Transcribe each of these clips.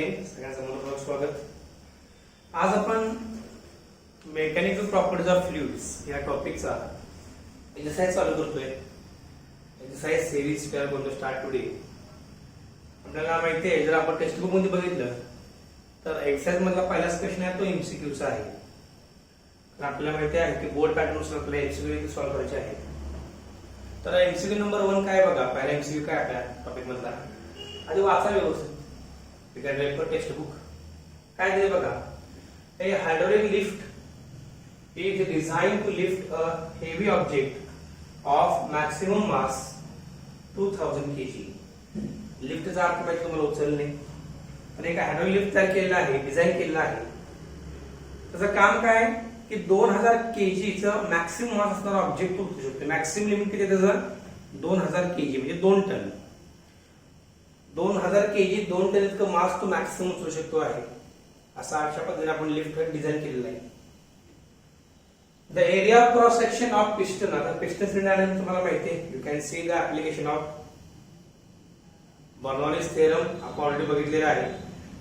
सगळ्यांचं मनपूर्वक स्वागत. आज आपण मेकॅनिकल प्रॉपर्टीज ऑफ फ्लुइड्स या टॉपिकचा एक्सरसाइज चालू करतोय. Exercise series we are going to start today. आपल्याला माहिती आहे, जर आपण टेक्स्ट बुक मध्ये बघितलं तर एक्सरसाइज मधला पहिलाच क्वेश्चन आहे तो एमसीक्यूचा आहे. तर आपल्याला माहिती आहे की बोर्ड पॅटर्न नुसार आपल्याला एमसीक्यू सॉल्व्ह करायचे आहे. तर एमसीक्यू नंबर 1 काय बघा. पहिला एमसीक्यू काय आपल्या टॉपिक मधला आधी वाचा व्यवस्थित. You can refer textbook. काय दिले बघा. A hydraulic lift is designed to lift a heavy object of maximum mass 2000 kg. लिफ्टचा अर्थ माहिती तुम्हाला उचलणे. आणि एक हायड्रोलिक लिफ्ट तयार केलेला आहे, डिझाइन केलेला आहे. त्याचं काम काय की 2000 kg चं मॅक्सिमम मास असणारा ऑब्जेक्ट उचलू शकतो. मॅक्सिमम लिमिट किती त्याचं 2000 kg म्हणजे 2 टन. 2000 kg 2 टन इतकं मास तो मॅक्सिमम उचलू शकतो आहे. असा अशा पद्धतीने आपण लिफ्ट डिझाइन केलेला आहे. The area of cross section of piston. आता पिस्टन सिलेंडर तुम्हाला माहिती आहे. You can see the application of Bernoulli's theorem आपण ऑलरेडी बघितलेला आहे.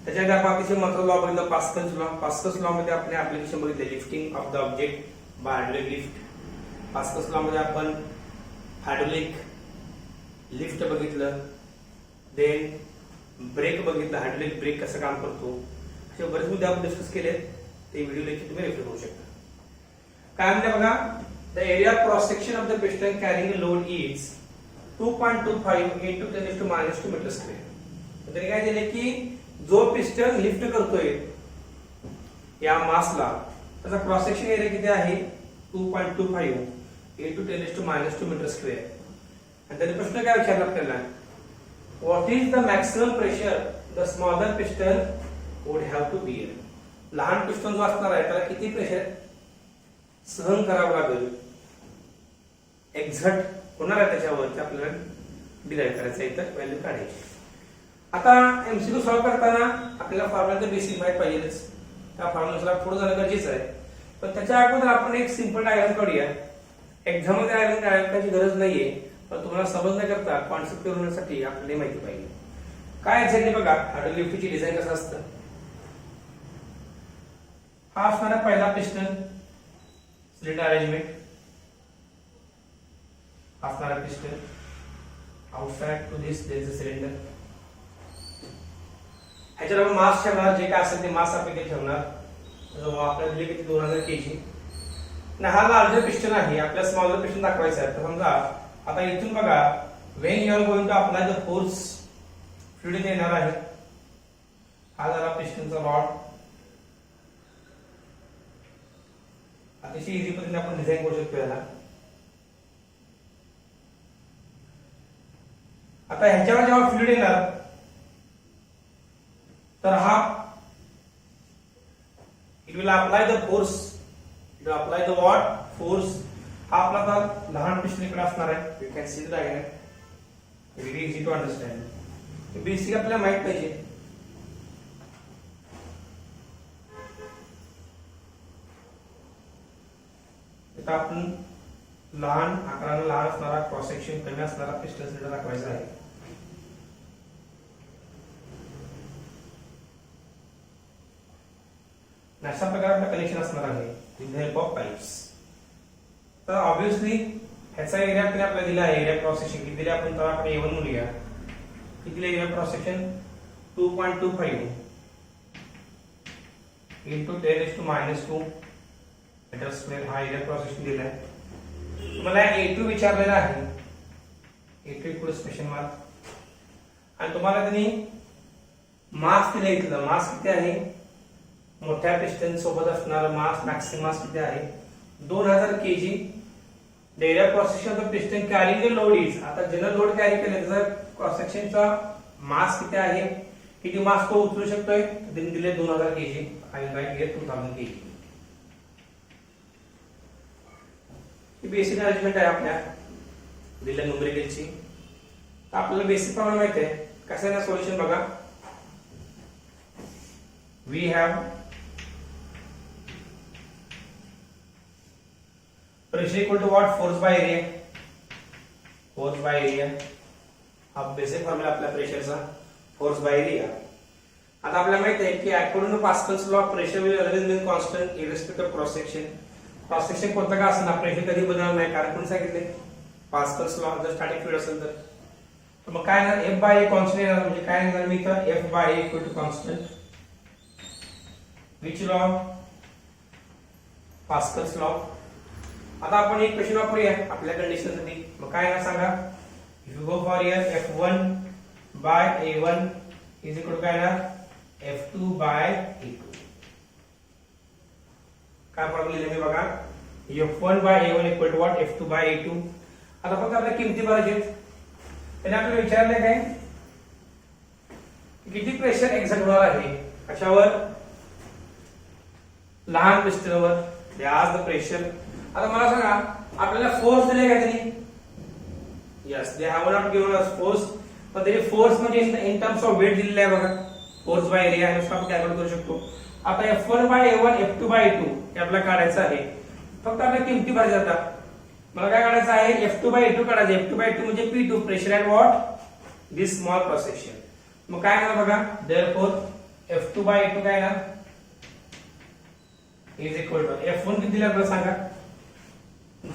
त्याच्यानंतर आपण अतिशय महत्त्वाचा लॉ बघितला पास्कल्स लॉ. पास्कल्स लॉ मध्ये आपण ऍप्लिकेशन बघितले lifting of the object by hydraulic lift. Pascal's law मध्ये आपण हायड्रोलिक लिफ्ट बघितलं. देन ब्रेक बघितला, हायड्रोलिक ब्रेक कसं काम करतो. असे बरेच मुद्दे आपण डिस्कस केलेत. ते व्हिडिओ लेक्चर तुम्ही रेफर करू शकता. काय म्हणते बघा. The area cross section of the piston carrying load is 2.25 into 10⁻² metre square. तरी काय दिले की जो पिस्टन लिफ्ट करतोय या मासला त्याचा क्रॉस सेक्शन एरिया किती आहे 2.25 into 10⁻² मीटर स्क्वेअर. आणि त्याने प्रश्न काय विचारला आपल्याला. What is the maximum pressure the smaller piston would have to bear? लहान पिस्टन जो असणार आहे त्याला किती प्रेशर सहन करावं लागेल, एक्झर्ट होणार आहे त्याच्यावर, ते आपल्याला डिराईव्ह करायचं आहे. तर व्हॅल्यू काढायची. आता एमसीक्यू सॉल्व्ह करताना आपल्याला फॉर्म्युलाचं बेसिक माहित पाहिजेच. त्या फॉर्म्युलाला पुढे जाणं गरजेचं आहे. पण त्याच्या अगोदर आपण एक सिंपल डायग्राम काढूया. एक्झाम मध्ये डायग्राम काढायची गरज नाहीये, पण तुम्हाला समजण्याकरता कॉन्सेप्ट करण्यासाठी आपल्याला माहिती पाहिजे. काय एक्झॅक्टली बघा हायड्रोलिक लिफ्टची डिझाइन कसं असतं. हा असणारा पहिला पिस्टन सिलेंडर अरेंजमेंट. असणारा piston outside to this there is a cylinder. ह्याच्यावर मास ठेवणार, जे काय असेल ते मास आपण इथे ठेवणार. आपल्याला दिले किती 2000 kg. हा लार्जर पिस्टन आहे, आपल्याला स्मॉलर पिस्टन दाखवायचं आहे. तर समजा आता इथून बघा when you are going to apply the force fluid येणार आहे. हा झाला पिस्टनचा रॉड. अतिशय इझी पद्धतीने आपण डिझाइन करू शकतो याला. आता ह्याच्यावर जेव्हा फ्लुइड येणार तर हा it will apply the force. It will apply the what force. हा आपला लहान पिस्टन इकडे असणार आहे. You can see the diagram. Very easy to understand. Basic आपल्याला माहित पाहिजे. इथं आपण लहान आकाराने लहान असणारा क्रॉस सेक्शन कमी असणारा पिस्टन सिलेंडर दाखवायचा आहे. अशा प्रकारे आपलं कनेक्शन असणार आहे with the help of pipes. तर ऑब्विसली ह्याचा एरिया आपल्याला दिला आहे. एरिया क्रॉस सेक्शन किती दिले आपण, तर आपण A1 म्हणूया. किती दिले area cross section 2.25 into 10⁻² metre square. हा एरिया क्रॉस सेक्शन दिला आहे. तुम्हाला A2 विचारलेला आहे. A2 equals question mark. आणि तुम्हाला त्यांनी मास दिले. इथलं मास किती आहे, मोठ्या पिस्टन सोबत असणारा मास मॅक्सिमम मास किती आहे 2000 kg. The area cross section of the piston carrying the load is. आता जनरल लोड कॅरी केलं त्याचा क्रॉस सेक्शनचा मास किती आहे, किती मास तो उचलू शकतोय. त्यांनी दिले 2000 kg. I write here 2000 kg. ही बेसिक अरेंजमेंट आहे आपल्या दिलेल्या न्यूमेरिकलची. आपल्याला बेसिक प्रॉब्लेम माहिती आहे. कसं आहे ना सोल्युशन बघा. We have pressure equal to what force by area. Force by area हा बेसिक फॉर्म्युला आपल्या प्रेशरचा. Force by area. आता आपल्याला माहित आहे की according to Pascal's law pressure will always be constant irrespective of cross section. Cross section कोणतं का असणार प्रेशर कधी बदलणार नाही, कारण कोणी सांगितले पास्कल्स लॉ जर स्टॅटिक फ्लुइड असेल तर मग काय येणार F बाय A कॉन्स्टंट येणार. म्हणजे काय येणार मी इथं F by A equal to constant which law Pascal's law. आता आपण एक क्वेश्चन वापरूया आपल्या कंडिशन साठी. मग काय येणार सांगा, if you go for here F1 by A1 is equal to काय येणार F2 बाय A2. काय फॉर्म्युला लिहिले मी बघा, F1 by A1 equal to what F2 by A2. आता फक्त आपल्या किमती भरायच्या आहेत. त्याने आपल्याला विचारलंय काय किती प्रेशर एक्झर्ट होणार आहे कशावर, लहान पिस्टनवर. द्याज द प्रेशर. आता मला सांगा आपल्याला फोर्स दिले का त्यांनी, yes they have not given us force, पण त्याची फोर्स म्हणजे इन टर्म्स ऑफ वेट दिलेला आहे बघा. फोर्स बाय एरिया आहे आपण कॅल्क्युलेट करू शकतो. आता F1 by A1 F2 by A2 हे आपल्याला काढायचं आहे. फक्त आपल्या किमती भरायच्या जातात. मला काय काढायचं आहे F2 बाय A2 काढायचं. F2 बाय A2 म्हणजे P2 pressure at what this small cross section. मग काय येणार बघा, देयरफॉर F2 बाय A2 काय येणार इज इक्वल टू F1 किती दिलं आपल्याला सांगा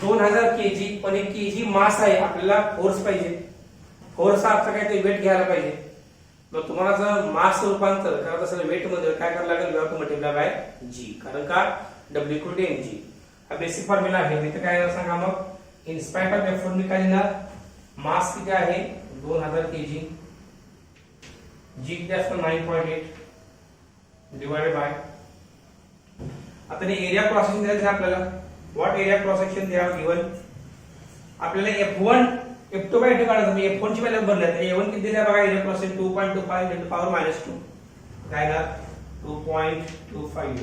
2000 kg. पण एक kg मास आहे, आपल्याला फोर्स पाहिजे. फोर्स हा आपला काय ते वेट घ्यायला पाहिजे. मग तुम्हाला जर मास रूपांतर करायचं असेल वेट मध्ये काय करायला लागेल, we have to multiply by g. कारण का W इक्वल टू mg हा बेसिक फॉर्म्युला आहे. इथे काय आहे सांगा, मग इन स्पाइट ऑफ F1 मी काय लिहिणार, मास किती आहे 2000 kg, g किती असतो 9.8 डिवाइडेड बाय. आता एरिया क्रॉस सेक्शन द्यायचं आहे आपल्याला. व्हॉट एरिया क्रॉस सेक्शन द्या गिवन आपल्याला F1 F2 बाय A2 काढायचं. मी F1 ची व्हॅल्यू भरली आहे. A1 किती दिल्या बघा, एरिया क्रॉस सेक्शन 2.25 × 10⁻². काय ना 2.25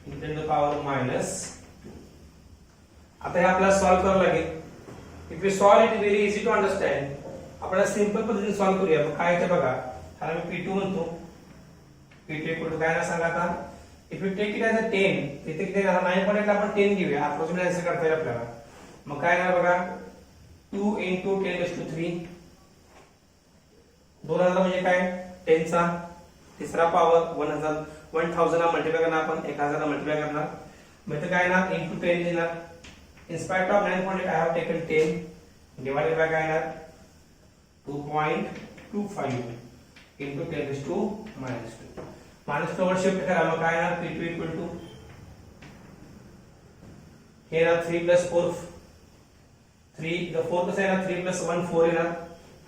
× 10⁻². आता हे आपल्याला सॉल्व्ह करावं लागेल. If you solve it very easy to understand. आपल्याला सिंपल पद्धतीने सॉल्व्ह करूया. मग काय ते बघा, कारण मी P2 म्हणतो. P2 इक्वल टू काय ना सांगा आता, if you take it as a 10 तिथे किती झाला 9.8 ला आपण 10 घेऊया. अप्रोक्सिमेट आन्सर करता येईल आपल्याला. मग काय येणार बघा 2 × 10⁻³ 2000 म्हणजे काय 10 चा तिसरा पॉवर 1000 ला मल्टिप्लाय करणार आपण 1000 ला मल्टिप्लाय करणार. मग इथे काय येणार × 10 येणार. In spite of 9.8 I have taken 10 divided by काय येणार 2.25 × 10⁻². माइनस वर शिफ्ट करा. मग काय येणार P2 इक्वल टू हे येणार 3 + 4 3 द 4 कसं येणार 3 + 1 4 येणार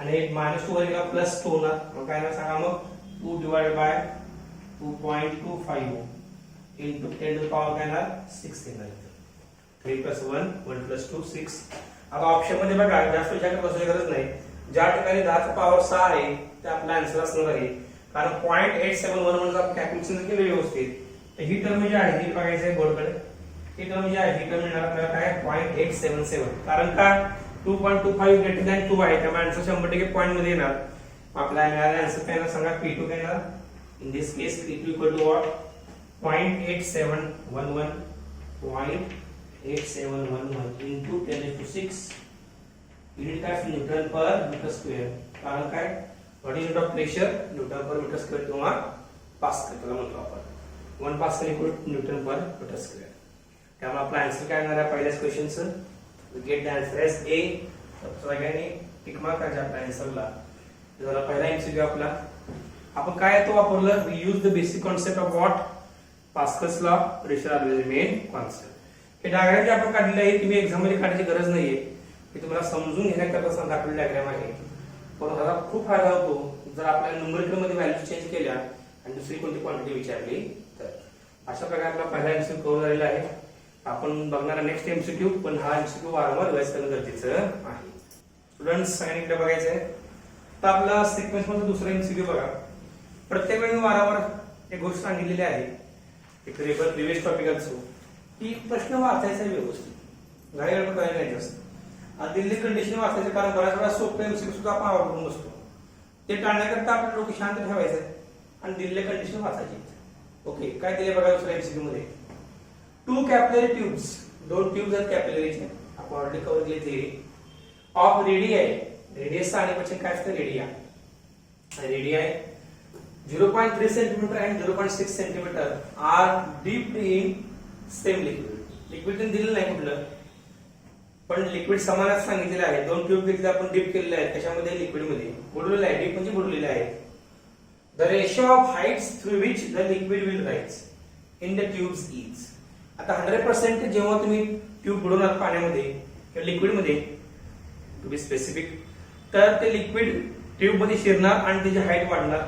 आणि -2 वर गेला +2 होणार. मग काय येणार सांगा, मग 2 डिवाइडेड बाय 2.25 × 10⁻⁶ काय येणार 6 येणार. 3 + 1 1 + 2 6. आता ऑप्शन मध्ये बघा जास्त विचार करायची गरज नाही. ज्या ठिकाणी 10 चा पॉवर 6 आहे ते आपला आन्सर असणार आहे. कारण 0.8711 जर कॅल्क्युलेशन केलं व्यवस्थित तर ही टर्म जी आहे ती बघायची आहे बोर्डकडे. ही टर्म जी आहे ही टर्म मिळणार आपल्याला काय 0.877. कारण का 2.25 ग्रेटर दॅन 2 आहे त्यामुळे आन्सर 100% पॉइंट मध्ये येणार. आपल्याला मिळालेला आन्सर काय येणार सांगा P2 काय येणार. In this case P2 equal to what 0.8711 × 10⁻6 unit काय न्यूटन पर मीटर स्क्वेअर. कारण काय what is unit of pressure newton per metre square किंवा पास्कल त्याला म्हणतो आपण. 1 pascal equal newton per metre square. त्यामुळे आपला आन्सर काय येणार आहे पहिल्याच क्वेश्चनचं. We get the answer as A. सगळ्यांनी टिक मार्क करायचा आपल्या आन्सरला. झाला पहिला एमसीक्यू आपला. आपण काय तो वापरलं, we use the basic concept of what Pascal's law pressure always main concept. हे डायग्राम जे आपण काढलेलं आहे तुम्ही एक्झाम मध्ये काढायची गरज नाहीये. हे तुम्हाला समजून घेण्याकरता दाखवलेलं डायग्राम आहे. पण ह्याचा खूप फायदा होतो जर आपल्याला न्यूमरिकल मध्ये व्हॅल्यू चेंज केल्या आणि दुसरी कोणती क्वांटिटी विचारली तर. अशा प्रकारे आपला पहिला एमसीक्यू कव्हर झालेला आहे. आपण बघणारा नेक्स्ट एमसीक्यू, पण हा एमसीक्यू वारंवार रिवाइज करणं गरजेचं आहे. स्टुडंट्स सगळ्यांनी बघायचं आहे. तर आपला सिक्वेन्स मध्ये दुसरा एमसीक्यू बघा. प्रत्येक वेळी वारंवार एक गोष्ट सांगितलेली आहे एक रिव्हिज टॉपिक असो की प्रश्न वाचायचा व्यवस्थित घाई गडबड करायला नाही जास्त. दिल्ली कंडिशन वाचायचं कारण बऱ्याच वेळा सोपे एमसीक्यू सुद्धा आपण आवडून बसतो. ते टाळण्याकरता आपलं डोकं शांत ठेवायचं आणि दिल्ली कंडिशन वाचायची. ओके काय दिले बघा दुसऱ्या एमसीक्यू मध्ये 2 कॅपिलरी ट्यूब्स 2 ट्यूब्स आहेत कॅपिलरीचे. आपण ऑलरेडी कव्हर केली थिअरी ऑफ रेडियाई. रेडियस आणि પછી काय असतं radii. Radii 0.3 centimetre and 0.6 centimetre are dipped in same liquid. Liquid दिलेलं नाही कुठलं, पण लिक्विड समानच सांगितलेलं आहे. दोन ट्यूब घेतले आपण, डिप केलेले आहेत कशामध्ये, लिक्विड मध्ये बुडवलेले आहे. डिप म्हणजे बुडवलेले आहे. The ratio of Heights through which the liquid will rise in the tubes is. आता 100% जेव्हा तुम्ही ट्यूब बुडवणार पाण्यामध्ये किंवा लिक्विड मध्ये, टू बी स्पेसिफिक, तर ते लिक्विड ट्यूब मध्ये शिरणार आणि त्याची हाईट वाढणार.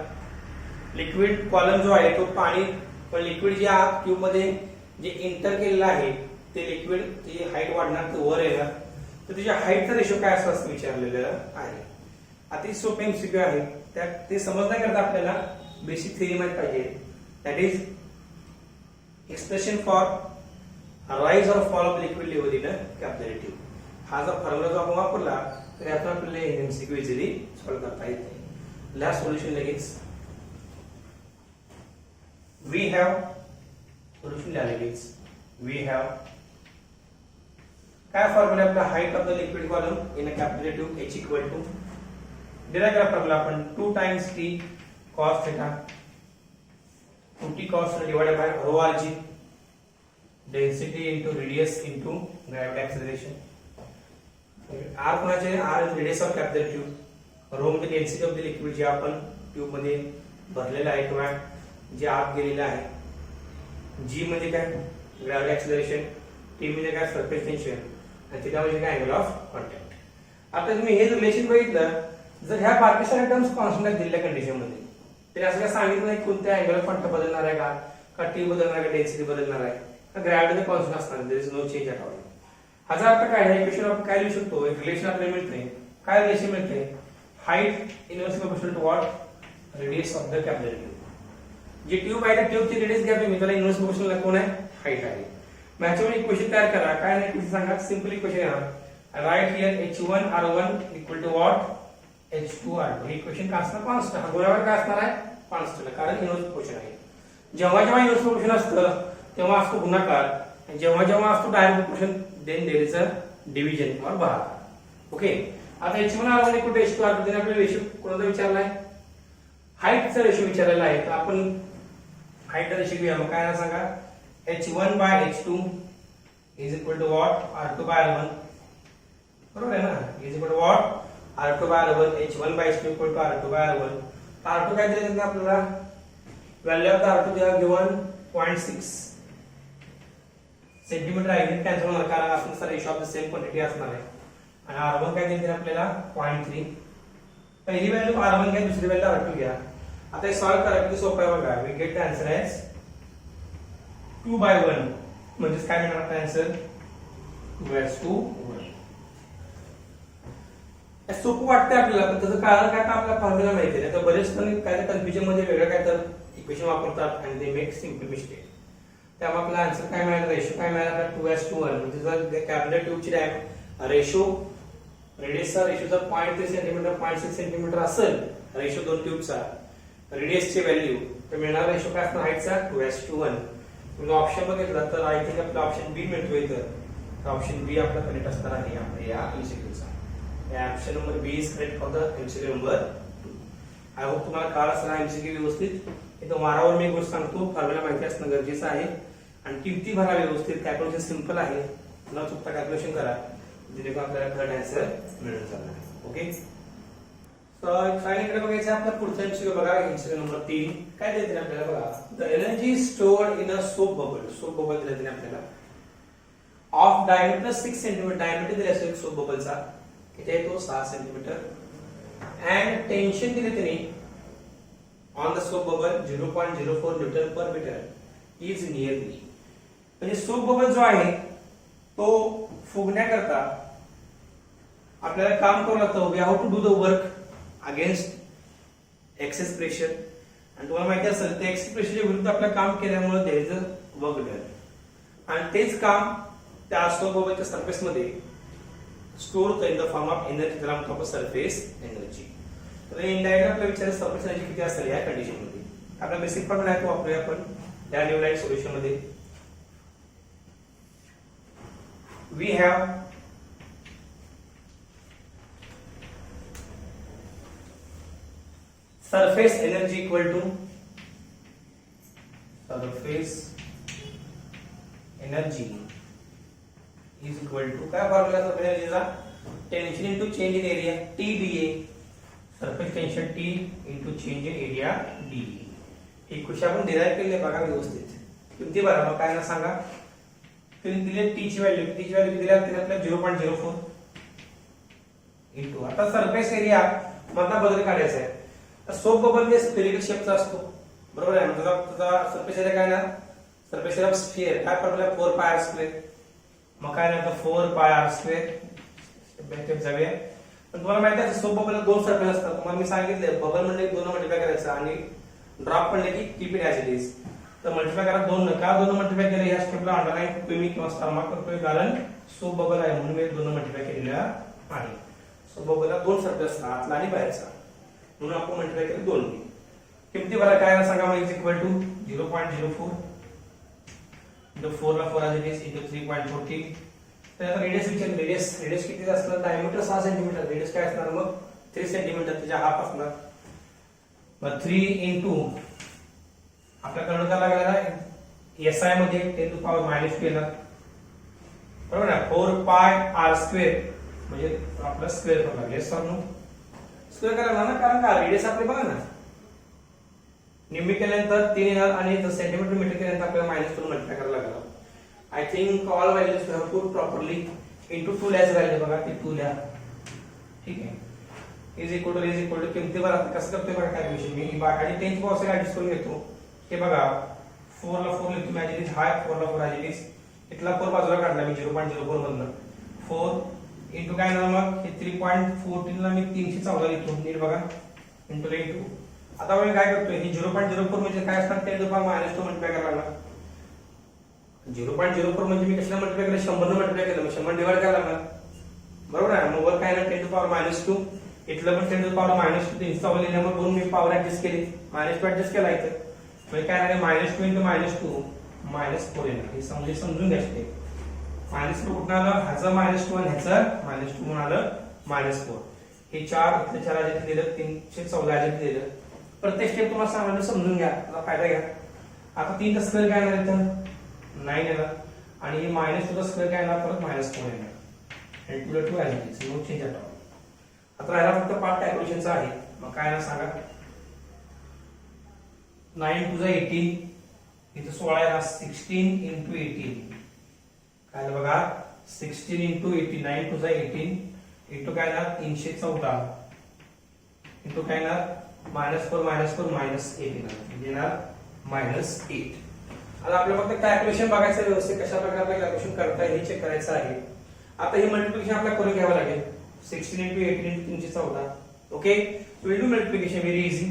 लिक्विड कॉलम जो आहे तो पाणी, पण लिक्विड जे आत ट्यूब मध्ये जे एंटर केलेलं आहे ते लिक्विड, ती हाईट वाढणार, ते वर येणार. तर त्याच्या हाईटचा रेशो काय असं विचारलेलं आहे. अति सोपे एमसीक्यू आहे. त्यात ते समजण्याकरता आपल्याला बेसिक थिअरी माहित पाहिजे. That is expression for rise और fall of liquid level in a capillary tube. हा जर फॉर्म्युला जो आपण वापरला तर यातून आपल्याला एमसीक्यू इझिली सॉल्व्ह करता येते. लास्ट सोल्युशन लगेच we have solution लिहिलेलीच. we have काय फॉर्म्युला आपला, height of the liquid column in a capillary tube h equal to, derive करा फॉर्म्युला आपण 2 times t cos theta 2t cos theta divided by rho rg, density into radius into gravity acceleration. r कोणाचे, r is radius of capillary tube, rho म्हणजे density of the liquid जे आपण tube मध्ये भरलेलं आहे किंवा जे आत गेलेलं आहे. जी म्हणजे काय, ग्रॅव्हिटी ऍक्सिलरेशन. टी म्हणजे काय, सरफेस टेन्शन. आणि थिटा म्हणजे काय, अँगल ऑफ कॉन्टॅक्ट. आता तुम्ही हे रिलेशन बघितलं, जर ह्या बाकी सगळ्या टर्म्स कॉन्स्टंट आहेत दिलेल्या कंडिशन मध्ये, तरी असं काय सांगितलं नाही कोणत्या अँगल ऑफ कॉन्टॅक्ट बदलणार आहे का टी बदलणार आहे का डेन्सिटी बदलणार आहे का ग्रॅव्हिटी कॉन्स्टंट असणार, there is no change at all. ह्याचा अर्थ काय आहे, इक्वेशन आपण काय लिहू शकतो, एक रिलेशन आपल्याला मिळते. काय रिलेशन मिळते, height inversely proportional to what, radius of the capillary tube. जी ट्यूब आहे त्या ट्यूबची रेडियस घ्या तुम्ही, त्याला इनवर्स प्रोपोर्शनल कोण आहे, हाईट आहे. मग ह्याच्यावर इक्वेशन तयार करा. काय नाही इक्वेशन सांगा, सिंपल इक्वेशन आहे. Right here h1r1 equal to what, h2r2. Equation काय असणार, कॉन्स्टंट. हा गुणाकार काय असणार आहे, कॉन्स्टंट, कारण इनवर्स प्रोपोर्शन आहे. जेव्हा जेव्हा इनवर्स प्रोपोर्शन असतं तेव्हा असतो गुणाकार, आणि जेव्हा जेव्हा असतो direct proportion then there is a division और भागाकार. ओके. आता h1r1 equal to h2r2 then आपल्याला रेशो कोणाचा विचारलाय, हाईटचा रेशो विचारलेला आहे. तर आपण हाईटचा रेशो घेऊया. मग काय सांगा, h1 by h2 is equal to what, r2 by r1. बरोबर आहे ना, is equal to what, r2 by r1. h1 by h2 equal to r2 by r1. r2 काय दिलं आपल्याला, व्हॅल्यू ऑफ द r2 दिला गिवन 0.6 सेंटीमीटर आहे. Cancel होणार कारण आपण ratio of the same quantity असणार आहे. आणि r1 काय दिलं आपल्याला 0.3. पहिली व्हॅल्यू r1 घ्या, दुसरी व्हॅल्यू r2 घ्या. आता हे सॉल्व करा, किती सोपं आहे बघा. We get the answer as 2/1. म्हणजे काय मिळणार आपला आन्सर, 2/1. सोपं वाटतंय आपल्याला, पण त्याचं कारण काय, आपल्याला फॉर्म्युला माहिती आहे. तर बरेच जण काय तर कन्फ्युजन मध्ये वेगळं काय तर इक्वेशन वापरतात आणि दे मेक सिंपल मिस्टेक. त्यामुळे आपला आन्सर काय मिळाला, रेशो काय मिळाला, 2/1. म्हणजे जर कॅपिलरी ट्यूबची रेशो, रेडियसचा रेशो जर 0.3 सेंटीमीटर 0.6 सेंटीमीटर असेल रेशो दोन ट्यूबचा, रेडियसची व्हॅल्यू, तर मिळणार रेशो काय असणार हाईटचा, 2/1. म्हणजे ऑप्शन बघितला तर आय थिंक आपला ऑप्शन बी मिळतोय. तर ऑप्शन बी आपला करेक्ट असणार आहे आपल्या या एमसीक्यूचा. Option number B is correct for the MCQ number 2. I hope तुम्हाला कळाला असेल एमसीक्यू व्यवस्थित. इथं वारावर मी एक गोष्ट सांगतो, फॉर्म्युला माहिती असणं गरजेचं आहे आणि किमती भरा व्यवस्थित. कॅल्क्युलेशन सिंपल आहे, न चुकता कॅल्क्युलेशन करा, जेणेकरून आपल्याला करेक्ट आन्सर मिळून जाणार. ओके. इकडे बघायचं आपला पुढचा एमसीक्यू बघा. एमसीक्यू नंबर 3 काय देते आपल्याला बघा. The energy stored in a soap bubble. Soap bubble दिले आपल्याला ऑफ डायमीटर 6 सेंटीमीटर. डायमीटर दिले असेल सोप बबलचा, किती आहे तो, 6 सेंटीमीटर. अँड टेन्शन दिले त्यांनी on the soap bubble 0.04 newton per metre is nearly. म्हणजे सोप बबल जो आहे तो फुगण्याकरता आपल्याला काम करावं लागतं. We have to do the work against excess pressure. आणि तुम्हाला माहिती असेल ते एक्सेस प्रेशरच्या विरुद्ध आपलं काम केल्यामुळे there is a work done. आणि तेच काम त्या सोप बबलच्या सरफेस मध्ये स्टोर होतं in the form of energy, त्याला म्हणतो आपण सरफेस एनर्जी. तर इनडायरेक्ट आपल्याला विचार सरफेस एनर्जी किती असेल या कंडिशन मध्ये. आपला बेसिक फॉर्म्युला आहे तो वापरूया आपण या न्यू लाईन सोल्युशन मध्ये. We have surface energy equal to surface energy is equal to काय फॉर्म्युला सरफेस एनर्जीचा tension into change in area TdA surface tension T into change in area dA ही कृषी आपण डिराइव्ह केली बघा व्यवस्थित किती बरं मग काय ना सांगा दिले T ची व्हॅल्यू दिल्या त्याच्यातल्या 0.04 इनटू आता सरफेस एरिया मधला बदल काढायचा आहे तर सोप बबल जे स्फेरिकल शेपचा असतो बरोबर आहे म्हणजे तुझा सरफेस एरिया काय ना सरफेस एरिया स्फिअर काय फॉर्म्युला 4 पाय r स्क्वेअर मग काय ना 4 पाय r स्क्वेअर स्टेप जाऊया पण तुम्हाला माहिती आहे सोप बबल दोन सरफेस असतात तुम्हाला मी सांगितले बबल म्हणजे दोन मल्टिप्लाय करायचं आणि ड्रॉप म्हणले की keep it as it is तर मल्टिप्लाय करा दोन का दोन मल्टिप्लाय केले या स्टेपला अंडरलाईन तुम्ही किंवा स्टार मार्क करतोय कारण सोप बबल आहे म्हणून मी दोन मल्टिप्लाय केलेला आहे सोप बबलला दोन सरफेस असतात आतला आणि बाहेरचा म्हणून आपण मल्टिप्लाय केले दोन किमती बघा काय सांगा मग इज इक्वल टू 0.04 into 4 ला 4 as it is into 3.14 तर रेडियस विचार रेडियस किती असणार डायमीटर 6 सेंटीमीटर रेडियस काय असणार मग 3 सेंटीमीटर त्याच्या हाफ असणार मग 3 into आपल्याकडे काय लागला ना SI मध्ये 10 to power -2 येणार बरोबर ना 4 पाय r स्क्वेअर म्हणजे आपला स्क्वेअर करू लागले सर स्क्वेअर करायला ना कारण का रेडियस आपले बघा ना निम्मी केल्यानंतर 3 येणार आणि सेंटीमीटर मीटर केल्यानंतर आपल्याला -2 मल्टिप्लाय करायला लागला I think all values we have put properly into 2 लॅज व्हॅल्यू बघा ते 2 ल्या ठीक आहे इज इक्वल टू किमतीवर आता कसं करतोय बघा काय विषय मी आणि 10 ची पॉवर ऍडजस्ट करून घेतो हे बघा 4 ला 4 लिहितो मॅजिक इज हाय 4 ला 4 ॲज इट इज इथला 4 बाजूला काढला मी 0.04 मधनं 4 इनटू काय ना मग हे 3.14 ला मी 314 लिहितो नीट बघा इनटू आता मी काय करतोय ही 0.04 म्हणजे काय असणार 10 to power -2 मल्टिप्लाय करायला लागणार 0.04 म्हणजे मी कशाला मल्टिप्लाय केलं 100 ने मल्टिप्लाय केलं मग 100 डिवाइड करायला लागणार बरोबर आहे मग वर काय ना 10 to power -2 इथलं पण 10 to power -2 ते इंस्टॉल केल्यामुळे दोन मी पॉवर ऍडजस्ट केली -2 ऍडजस्ट केला इथं म्हणजे काय आहे -2 into -2 -4 येणार हे समजून घ्यायचे -2 कुठं आलं ह्याचं -2 आणि ह्याचं -2 म्हणून आलं -4 हे 4 इथले 4 ॲजिट दिलं 314 ॲजिट दिलं प्रत्येक स्टेप तुम्हाला सांगायला समजून घ्या त्याचा फायदा घ्या आता 3 चा स्क्वेअर काय येणार इथं 9 येणार आणि हे -2 चा स्क्वेअर काय येणार परत -4 येणार आणि 2 2 as it is no change at all आता राहिला फक्त पार्ट कॅल्क्युलेशनचा आहे मग काय ना सांगा 9 2 जा 18 इथं 16 येणार 16 into 18 काय बघा 16 into 18 9 2 जा 18 into काय ना 314 into काय ना -4 -8 येणार -8 आता आपल्याला फक्त कॅल्क्युलेशन बघायचं व्यवस्थित कशा प्रकारे आपल्याला कॅल्क्युलेशन करता येईल हे चेक करायचं आहे आता हे मल्टिप्लिकेशन आपल्याला करून घ्यावं लागेल 16 into 18 into 314 okay so will do multiplication very easy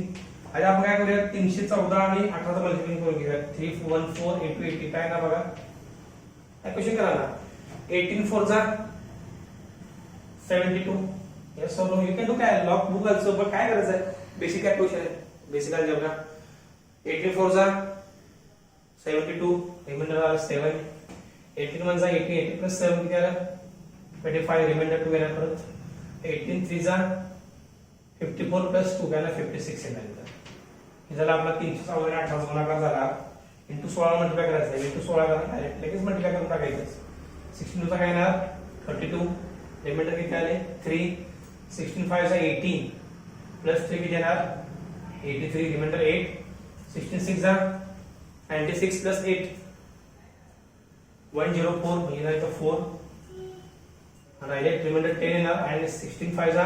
आता आपण काय करूया 314 आणि 18 चं मल्टिप्लिकेशन करून घेऊया 314 into 80 काय ना बघा कॅल्क्युलेशन करा ना 18 4 जा 72 yes or no you can do log book also but काय करायचं आहे बेसिक कॅल्क्युलेशन आहे बेसिक अल्जेब्रा 18 4 जा 72 रिमाइंडर आला 7 18 1 जा 80 80 प्लस 7 किती आला 25 रिमाइंडर 2 येणार परत 18 3 जा 54 प्लस 2 काय 56 येणार हे झाला आपला 314 आणि 18 गुणाकार झाला इंटू 16 मल्टिप्लाय करायचा इंटू 16 करा डायरेक्ट लगेच मल्टिप्लाय करून टाकायचं 16 चा काय येणार 32 रिमाइंडर किती आले 3 16 5 जा 18 प्लस 3 किती येणार 83 रिमाइंडर 8 16 6 जा 96 प्लस 8 104 म्हणजे इथं 4 आणि राहिले रिमाइंडर 10 येणार आणि 16 5 जा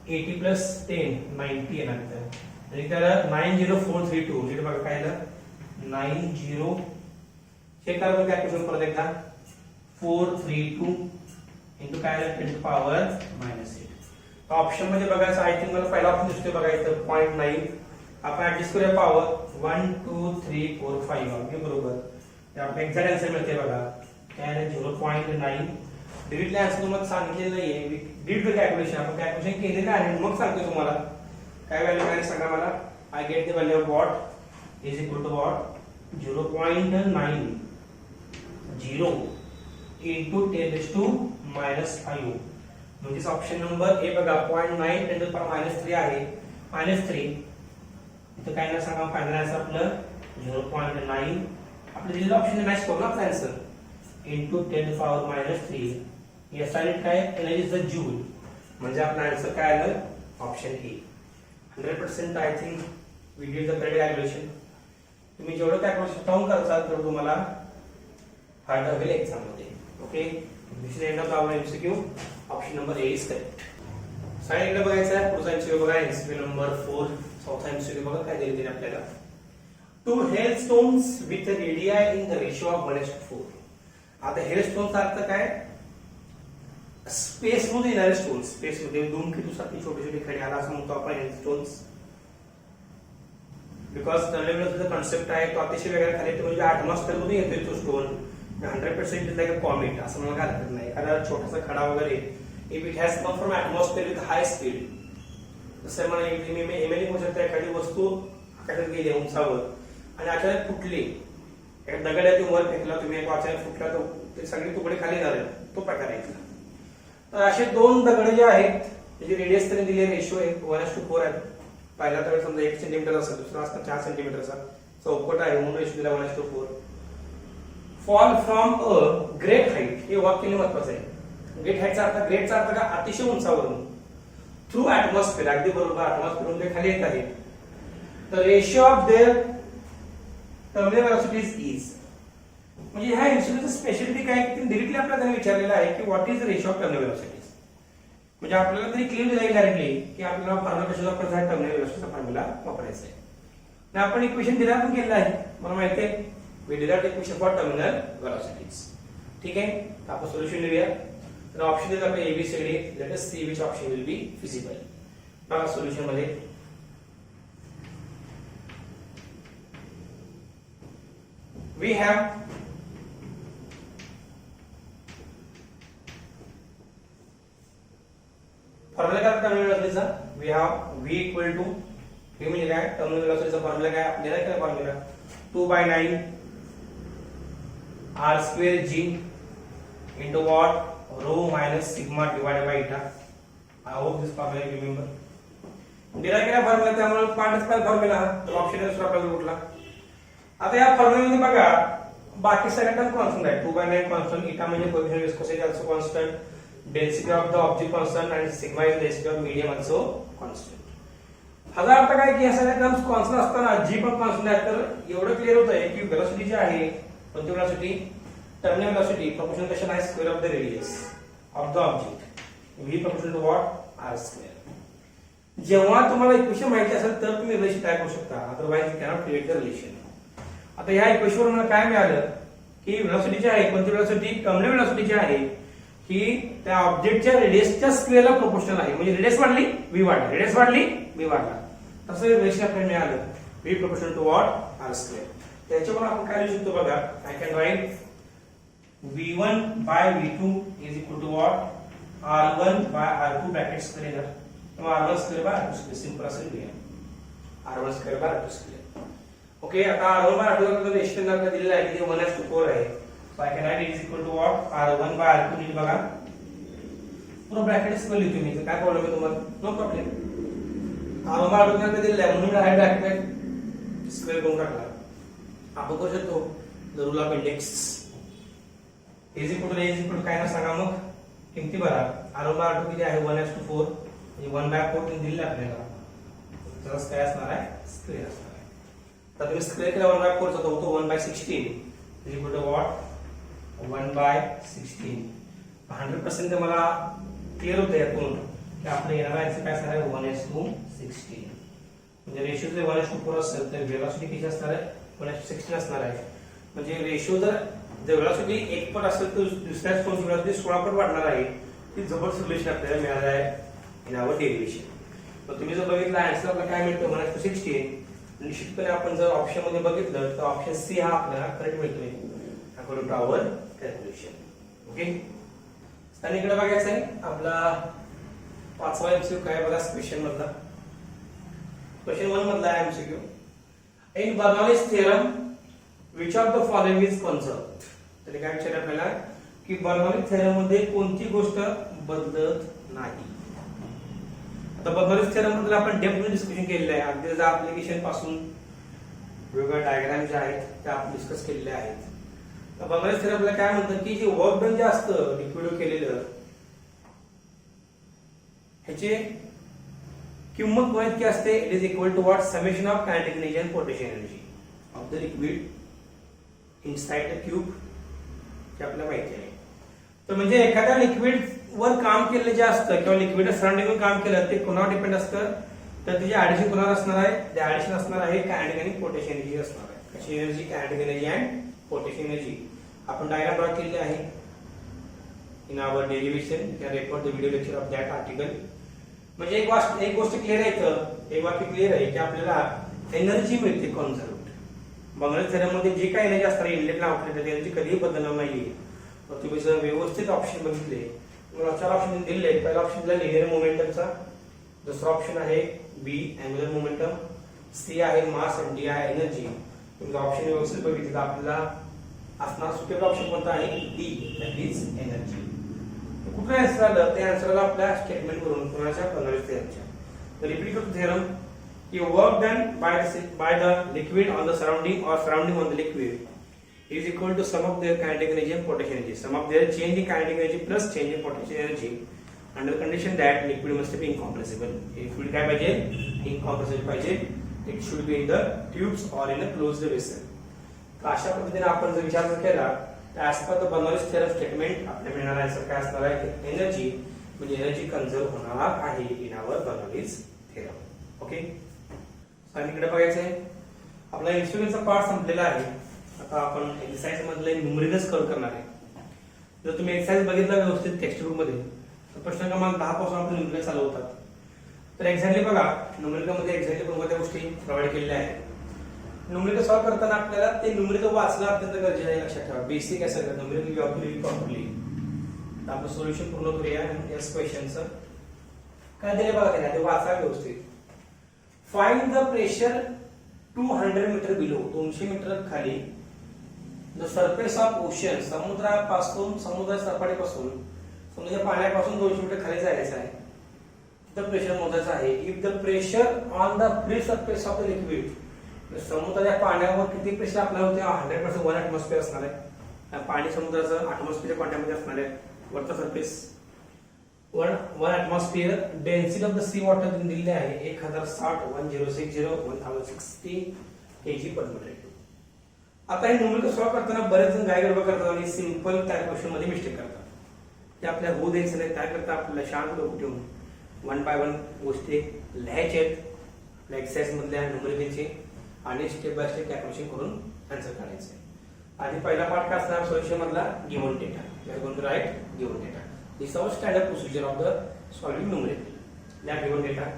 80 प्लस 10 90 येणार इथं आणि त्याला 90432 म्हणजे बघा काय आलं 90 चेक करा बघा कॅल्क्युलेशन परत एकदा 432 इनटू काय आलं 10 to power -8 ऑप्शन मध्ये बघायचं आय थिंक मला पहिला ऑप्शन दिसतोय बघा इथं 0.9 आपण ऍडजस्ट करूया पॉवर 1 2 3 4 5 अगदी बरोबर ते आपल्याला एक्झॅक्ट आन्सर मिळते बघा काय आहे 0.9 डिरेक्टली आन्सर तुम्हाला सांगितलेलं नाहीये डिड द कॅल्क्युलेशन आपण कॅल्क्युलेशन केलेलं आहे मग सांगतो तुम्हाला काय व्हॅल्यू काय सांगा मला I get the value of what is equal to what 0.90 into 10 to -5 म्हणजे ऑप्शन नंबर ए बघा 0.9 10 to the power -3 आहे -3 इथं काय ना सांगा फायनल आन्सर आपलं 0.9 आपल्या दिलेल्या ऑप्शन मॅच करू ना आपला आन्सर इंटू 10⁻³ याचा युनिट काय एनर्जी इज द जूल म्हणजे आपला आन्सर काय आलं option A 100% I think we did the correct calculation तुम्ही जेवढं कॅल्क्युलेशन काउंट करताल तेवढं तुम्हाला हार्ड होईल एक्झाम मध्ये okay this is end of our MCQ option number A is correct side इकडे बघायचं आहे पुढचा एमसीक्यू बघा एमसीक्यू नंबर 4 चौथा एमसीक्यू बघा काय दिले ते आपल्याला to hailstones with a radii in the ratio of 1:4 आता hailstones अर्थ काय स्पेस मध्ये येणारे स्टोन्स स्पेस मध्ये धूमकेतूसारखी छोटे छोटे खडे आला असं म्हणतो आपण hailstones बिकॉज टर्नेबलचा कॉन्सेप्ट आहे तो अतिशय वेगळा खाली म्हणजे ॲटमॉस्फिअर मध्ये येतोय तो stone 100% is like a comet असं मला काय हरकत नाही एखादा छोटासा खडा वगैरे if it has come from atmosphere with high speed जसं मला इमेजिंग होऊ शकते एखादी वस्तू आकाशात गेली उंचावर आणि अचानक फुटली एक दगड आहे वर फेकला तुम्ही एक अचानक फुटला तर ते सगळे तुकडे खाली झाले तो प्रकार आहे तर असे दोन दगड जे आहेत त्याची रेडियस त्यांनी दिली रेशो आहे 1:4 आहे पहिला तर समजा 1 सेंटीमीटर असेल दुसरा असता 4 सेंटीमीटरचा चौपट आहे म्हणून रेशो दिला 1:4 fall from a great height हे वाक्य महत्वाचं आहे ग्रेट हाईटचा अर्थ ग्रेटचा अर्थ का अतिशय उंचावरून थ्रू ॲटमॉस्फिअर अगदी बरोबर ॲटमॉस्फिअरहून ते खाली येत आहे तर ratio of their terminal velocities is म्हणजे ह्या एमसीक्यूचं स्पेशलिटी काय की डायरेक्टली आपल्याला विचारलेलं आहे की what is the ratio of terminal velocities म्हणजे आपल्याला तरी क्लिअर दिला डायरेक्टली की आपल्याला फॉर्म्युला कशा वापरायचा आहे टर्मिनल वेलोसिटीचा फॉर्म्युला वापरायचा आहे आणि आपण इक्वेशन डिराइव्ह पण केलेलं आहे मला माहिती आहे we derive equation for terminal velocities ठीक आहे आपण सोल्युशन लिहूया तर ऑप्शन दिला आपले A B C D let us see which option will be feasible बघा सोल्युशन मध्ये we have फॉर्म्युला काय टर्मिनल वेलोसिटीचा we have v equal to v म्हणजे काय टर्मिनल वेलोसिटीचा फॉर्म्युला काय आपल्याला काय formula 2/9 r square g into what rho minus sigma divided by eta I hope this formula you remember दिला केला फॉर्म्युला त्यामुळे पाठच काय फॉर्म्युला तर ऑप्शन दुसरा आपल्याला कुठला आता या फॉर्म्युल्यामध्ये बघा बाकी सगळे टर्म कॉन्स्टंट आहे 2/9 कॉन्स्टंट इटा म्हणजे coefficient viscosity also constant density of the object constant आणि sigma is density of medium also constant ह्याचा अर्थ काय की या सगळ्या टर्म्स कॉन्स्टंट असताना जी पण कॉन्स्टंट आहे तर एवढं क्लिअर होतंय की वेलोसिटी जी आहे कोणती वेलोसिटी टर्मिनल वेलोसिटी प्रोपोर्शनल कशन आहे square of the radius of the object v proportional to what r square जेव्हा तुम्हाला इक्वेशन माहिती असेल तर तुम्ही रिलेशन तयार करू शकता otherwise you cannot create the relation आता ह्या इक्वेशन वरून काय मिळालं की वेलोसिटी जी आहे कोणती वेलोसिटी टर्मिनल वेलोसिटी जी आहे की त्या ऑब्जेक्टच्या रेडियसच्या स्क्वेअरला प्रोपोर्शनल आहे म्हणजे रेडियस वाढली v वाढला रेडियस वाढली v वाढला तसं रिलेशन आपल्याला मिळालं v proportional to what r square त्याच्यावर आपण काय लिहू शकतो बघा I can write v1 by v2 is equal to what r1 by r2 brackets करेगा किंवा r1 square by r2 square simple असेल लिहूया r1 square by r2 square okay आता r1 बाय r2 चा रेशो आपल्याला दिलेला आहे की 1:4 आहे so I can write it is equal to what r1 by r2 नीट बघा पूर्ण ब्रॅकेट्स मध्ये लिहितो मी काय प्रॉब्लेम आहे तुम्हाला no problem r1 by r2 आपल्याला दिलेला आहे म्हणून हा ब्रॅकेट स्क्वेअर करून टाकला आपण करू शकतो the rule of index is equal to काय ना सांगा मग किमती भरा r1 बाय r2 किती आहे 1:4 म्हणजे 1/4 ने दिलेला आपल्याला तर काय असणार आहे स्क्वेअर असणार तर तुम्ही स्क्वेअर केला 1/4 चा होतो 1/16 इज इक्वल टू व्हॉट 1/16 100% ते मला क्लिअर होतं यातून की आपलं येणारा आन्सर काय असणार आहे 1:16 म्हणजे रेशो जर 1:4 असेल तर वेलोसिटी किती असणार आहे 1:16 असणार आहे म्हणजे रेशो जर वेलोसिटी 1 पट असेल तर दुसऱ्या स्टोनची वेलोसिटी 16 पट वाढणार आहे ती जबरदस्त रिलेशन आपल्याला मिळालं आहे इन आवर डेरिव्हेशन तर तुम्ही जर बघितलं आन्सर आपल्याला काय मिळतं 1:16 निश्चितपणे आपण जर ऑप्शन मध्ये बघितलं तर ऑप्शन सी हा आपल्याला करेक्ट मिळतोय according to our calculation okay आणि इकडे बघायचं आहे आपला पाचवा एमसीक्यू काय बघा क्वेश्चन मधला क्वेश्चन 1 मधला MCQ in Bernoulli's theorem which of the following is conserved तर काय विचारलं आपल्याला की बर्नौलीज थिअरम मध्ये कोणती गोष्ट बदलत नाही आता बर्नौलीज थिअरम बद्दल आपण डेप्थ मध्ये डिस्कशन केलेलं आहे अगदी ऍप्लिकेशन पासून वेगवेगळ्या डायग्राम ज्या आहेत त्या आपण डिस्कस केलेल्या आहेत. तर बर्नौलीज थेरम आपल्याला काय म्हणतात की जे वर्क डन जे असतं लिक्विड केलेलं ह्याचे किंमत इतकी असते, it is equal to what summation of kinetic energy and potential energy of the liquid inside the cube हे आपल्याला माहिती आहे. तर म्हणजे एखाद्या लिक्विड वर काम केलेलं जे असतं किंवा लिक्विड सराउंडिंग काम केलं ते कोणावर डिपेंड असतं, तर त्याची ऍडिशन कोणावर असणार आहे, ते ऍडिशन असणार आहे कायनेटिक आणि पोटेन्शियल एनर्जी असणार आहे. कशी energy, kinetic energy and potential energy. आपण डायग्राम ड्रॉ केलेली आहे in our derivation. Can refer the video lecture of that article. म्हणजे एक गोष्ट क्लिअर आहे, इथं एक वाक्य क्लिअर आहे की आपल्याला एनर्जी मिळते कॉन्झर्व्ड. बर्नौलीज थेरम मध्ये जी काही एनर्जी असणार इनलेट आणि आउटलेट एनर्जी कधीही बदलणार नाहीये. तर तुम्ही जर व्यवस्थित ऑप्शन बघितले, तुम्हाला 4 ऑप्शन दिले. पहिला ऑप्शन दिला लिनियर मोमेंटमचा, दुसरा ऑप्शन आहे बी अँग्युलर मोमेंटम, सी आहे मास आणि डी आहे एनर्जी. तुम्ही ऑप्शन व्यवस्थित बघितले तर आपल्याला असणार सुटेबल ऑप्शन कोणता आहे, डी दॅट इज एनर्जी. कुठलं आन्सर आलं ते आन्सरला आपल्या स्टेटमेंट वरून कोणाच्या बर्नौलीज थेरमच्या. तर रिपीट करतो थेरम की work done by the liquid on the surrounding or surrounding on the liquid is equal to sum of their kinetic energy and potential energy. Sum of their change in kinetic energy plus change in potential energy under the condition that liquid must be incompressible. Liquid काय पाहिजे, incompressible पाहिजे. It should be in the tubes or in a closed vessel. तर अशा पद्धतीने आपण जर विचार केला तर as per the Bernoulli's theorem statement आपल्याला मिळणारा आन्सर काय असणार आहे, एनर्जी म्हणजे एनर्जी कंझर्व होणार आहे in our Bernoulli's theorem. Okay, आणि इकडे बघायचं आहे आपला इन्स्ट्रुमेंटचा पार्ट संपलेला आहे. आता आपण एक्सरसाइज मधले न्यूमरिकल्स कव्हर करणार आहे. जर तुम्ही एक्सरसाइज बघितला व्यवस्थित टेक्स्ट बुक मध्ये तर प्रश्न क्रमांक 10 पासून आपण न्यूमरिकल चालू होतात. तर एक्झॅक्टली बघा न्यूमरिकल मध्ये एक्झॅक्टली कोणत्या गोष्टी प्रोव्हाइड केलेल्या आहेत. न्यूमरिकल सॉल्व्ह करताना आपल्याला ते न्यूमरिकल वाचणं अत्यंत गरजेचं आहे. लक्षात ठेवा बेसिक आहे सगळं numerical you have to read properly. तर आपण सोल्युशन पूर्ण करूया याच क्वेश्चनचं. काय दिले बघा त्याला, ते वाचा व्यवस्थित. Find the pressure 200 metre below, 200 metre खाली द सरफेस ऑफ ओशन, समुद्र सपाटीपासून समुद्राच्या पाण्यापासून 200 मीटर खाली जायचं आहे. तिथं प्रेशर मोजायचं आहे. If the pressure on the free surface of the liquid, समुद्राच्या पाण्यावर किती प्रेशर आपल्याला होते 100% 1 ऍटमॉस्फिअर असणार आहे. पाणी समुद्राचं ऍटमॉस्फिअर क्वांटिटीमध्ये असणार आहे. वरचा surface 1 atmosphere. Density of the sea water दिलेली आहे 1060 1060 1060 kg per meter. आता हे न्यूमरिकल सॉल्व्ह करताना बरेच जण काय गडबड करतात आणि सिंपल कॅल्क्युलेशन मध्ये मिस्टेक करतात. ते आपल्या होऊ द्यायचं नाही. काय करतात, आपल्याला शांत डोकं ठेवून 1 by 1 गोष्टी लिहायच्या आहेत आपल्या एक्सरसाइज मधल्या न्यूमरिकलचे आणि स्टेप बाय स्टेप कॅल्क्युलेशन करून आन्सर काढायचे. आधी पहिला पार्ट काय असणार सोल्युशन मधला, given data. We are going to write given data. This our standard procedure of the solving numerical. या गिव्हन डेटा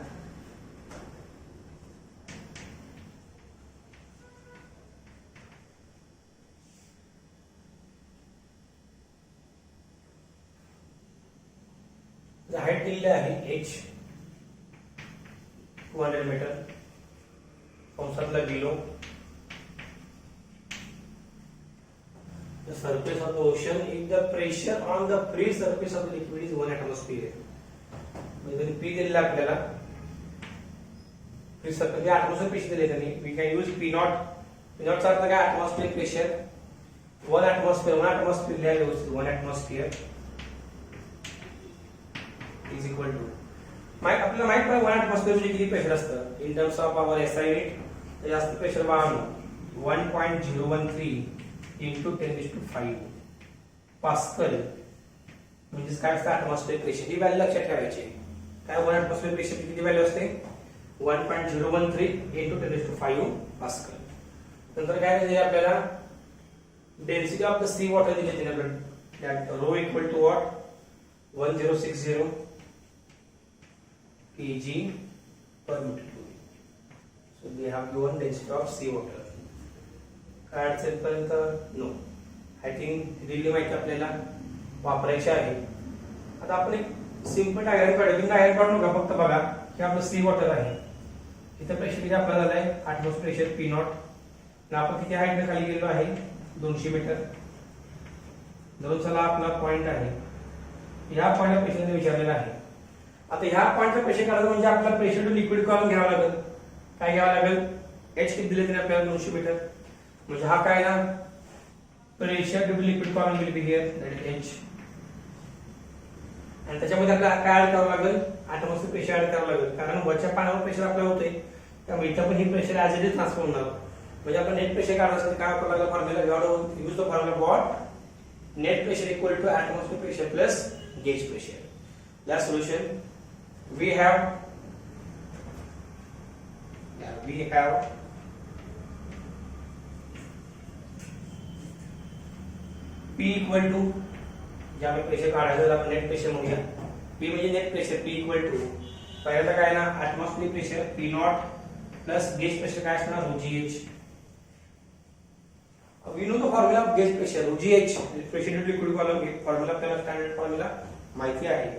हाईट दिलेली आहे h 200 मीटर कंसातला below. The surface of the ocean if the pressure on the free surface of the liquid is 1 atmosphere. म्हणजे P दिलेला आपल्याला free surface atmosphere pressure दिले त्यांनी. We can use P0. P0 चा अर्थ काय, ऍटमॉस्फिअर प्रेशर. 1 ऍटमॉस्फिअर लिहा व्यवस्थित. 1 ऍटमॉस्फिअर is equal to आपल्याला माहित आहे 1 ऍटमॉस्फिअर म्हणजे किती प्रेशर असतं in terms of our SI unit. तर जास्त प्रेशर वाहून 1.013 into 10⁵ पास्कल म्हणजे काय असतं ऍटमॉस्फिअर प्रेशर. ही व्हॅल्यू लक्षात ठेवायची. काय 1 ऍटमॉस्फिअर प्रेशर किती व्हॅल्यू असते 1.013 into 10⁵ पास्कल. नंतर काय दिले आपल्याला density of the sea water दिले त्याने that rho equal to what 1060 kg per meter cube. So they have given density of sea water. काय अडचण पर्यंत नो. आय थिंक दिल्ली माहिती आपल्याला वापरायची आहे. आता आपण एक सिंपल डायग्राम काढू. डायग्राम काढू नका, फक्त बघा की आपलं सी वॉटर आहे. इथं प्रेशर किती आपल्याला झालंय ऍटमॉस्फिअर प्रेशर P0. आणि आपण किती हाईट खाली गेलो आहे 200 मीटर. धरून चला आपला पॉइंट आहे. ह्या पॉइंटला प्रेशर विचारलेला आहे. आता ह्या पॉइंटचा प्रेशर काढायचं म्हणजे आपल्याला प्रेशर टू लिक्विड कॉलम घ्यावा लागेल. काय घ्यावं लागेल, एच किती दिले तरी आपल्याला 200 मीटर, म्हणजे हा काय ना pressure due to liquid column will be here that is h. आणि त्याच्यामध्ये आपल्याला काय ऍड करावं लागेल, ऍटमॉस्फिअर प्रेशर ऍड करावं लागेल, कारण वरच्या पाण्यावर प्रेशर आपल्याला होते त्यामुळे इथं पण ही pressure as it is transfer होणार. म्हणजे आपण नेट प्रेशर काढण्यासाठी काय वापरावं लागेल, formula use the formula what net pressure equal to atmosphere pressure plus gauge pressure. That solution we have P equal to, ज्यामध्ये प्रेशर काढायचं आपण नेट प्रेशर म्हणूया. P म्हणजे net pressure, P equal to पहिल्यांदा काय ना atmosphere pressure P nought plus gauge pressure काय असणार ρgh. We know the formula of gauge pressure ρgh, pressure to liquid column formula आपल्याला स्टँडर्ड फॉर्म्युला माहिती आहे.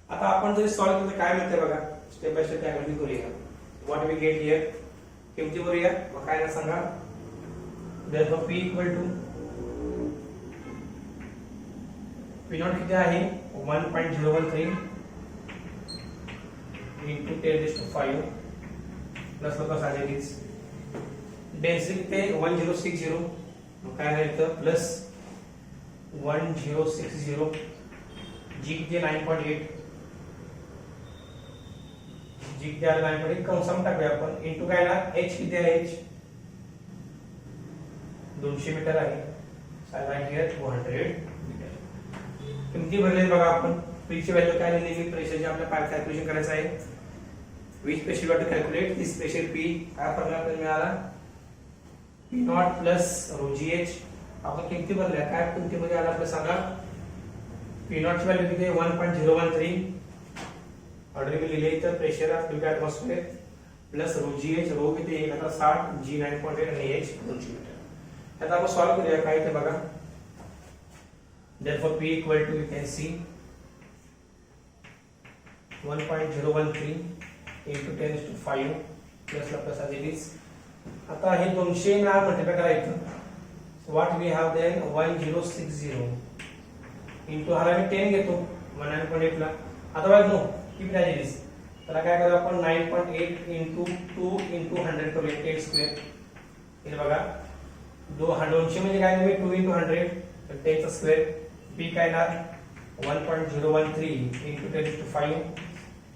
आता आपण जर सॉल्व केलं काय मिळते बघा, स्टेप बाय स्टेप कॅल्क्युलेट करूया. व्हॉट वी गेट हियर, किमती भरूया, मग काय ना सांगा. देयरफॉर P इक्वल टू P नॉट किती आहे 1.013 into 10⁵ प्लस लोकस आले किती डेन्सिटी ते 1060, मग काय आहे इथं प्लस 1060, जी किती 9.8, जी किती आहे 9.8 कंसाम टाकूया आपण, इंटू काय ना h किती आहे, h 200 मीटर आहे, साधारण हियर 200 मीटर. किमती भरले बघा आपण. P ची व्हॅल्यू काय लिहिली, प्रेशरची आपल्या पाईप कॅल्क्युलेशन करायचं आहे. Which pressure we to calculate this pressure P, काय फॉर्म्युला आपल्याला मिळाला P नॉट प्लस ρgh. आपण किमती भरल्या, काय किमतीमध्ये आला आपल्याला सांगा. P नॉट ची व्हॅल्यू किती आहे 1.013, ऑर्डर मी लिहिले तर pressure of liquid atmosphere plus ρgh, rho किती 1060, g 9.8 आणि h 200 मीटर. आता आपण सॉल्व करूया काय ते बघा. therefore P equal to you can see 1.013 into 10⁵ plus plus as it is. आता हे 200 ना मल्टिप्लाय करायचं. What we have then 1060 into हा मी 10 घेतो 9.8 ला, otherwise no keep as it is. त्याला काय करू आपण 9.8 into 2 into 100 करूया 10 स्क्वेअर. हे बघा 200 म्हणजे काय नाही 2 into 100 तर 10 चा स्क्वेअर. P काय ना 1.013 into 10⁵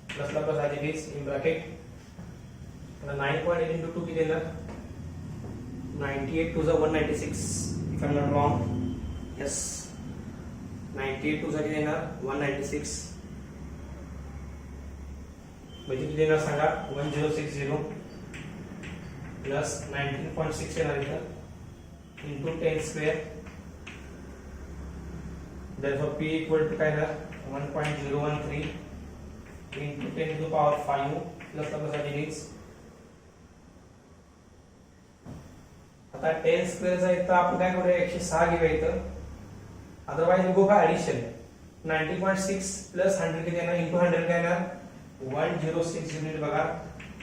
plus plus as it is in bracket. 9.8 into 2 किती येणार 98 to the 196 if I'm not wrong. Yes, 98 to the किती येणार 196, म्हणजे किती येणार सांगा 1060 प्लस 19.6 येणार इथं into 10 square. therefore P equal to काय ना 1.013 into 10 to the power 5 plus plus as it is. आता 10 स्क्वेअर चा इथं आपण काय करूया 106 घेऊया इथं, otherwise we go for addition. 90.6 plus 100 किती येणार इंटू 100 काय येणार 1060 बघा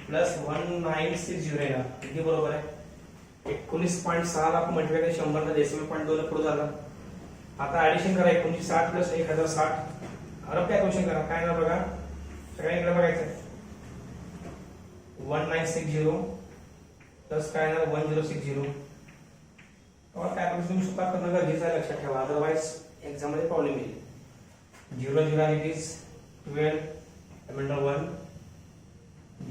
प्लस 1960 येणार, किती बरोबर आहे 19.6 ला आपण मल्टिप्लाय केलं 100 ला डेसिमल पॉईंट 2 ला पुढे झाला. आता ऍडिशन करा 1960 प्लस 1060, अरब कॅल्क्युलेशन करा काय ना बघा सगळ्या इकडे बघायचं 1960 प्लस काय ना 1060. और कॅल्क्युलेशन तुम्ही स्वतः करणं गरजेचं आहे, लक्षात ठेवा, अदरवाइज एक्झाम मध्ये प्रॉब्लेम येईल. 0 0 आणि it is 12 reminder 1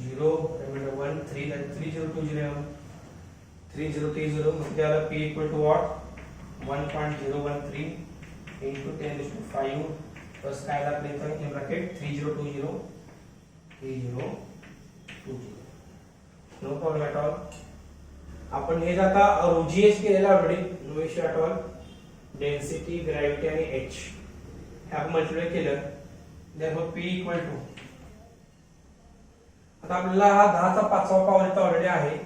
0 reminder 1 3 that 3020 3030 मग त्याला P equal to what 1.013 into 10⁵ plus काय लागले तर in bracket 3020 3020. No problem at all. आपण हे जाता ρgh केलेला already, no issue at all. Density, gravity आणि h हे आपण मल्टिप्लाय केलं. therefore P equal to, आता आपल्याला हा 10 चा 5वा पॉवर इथं ऑलरेडी आहे,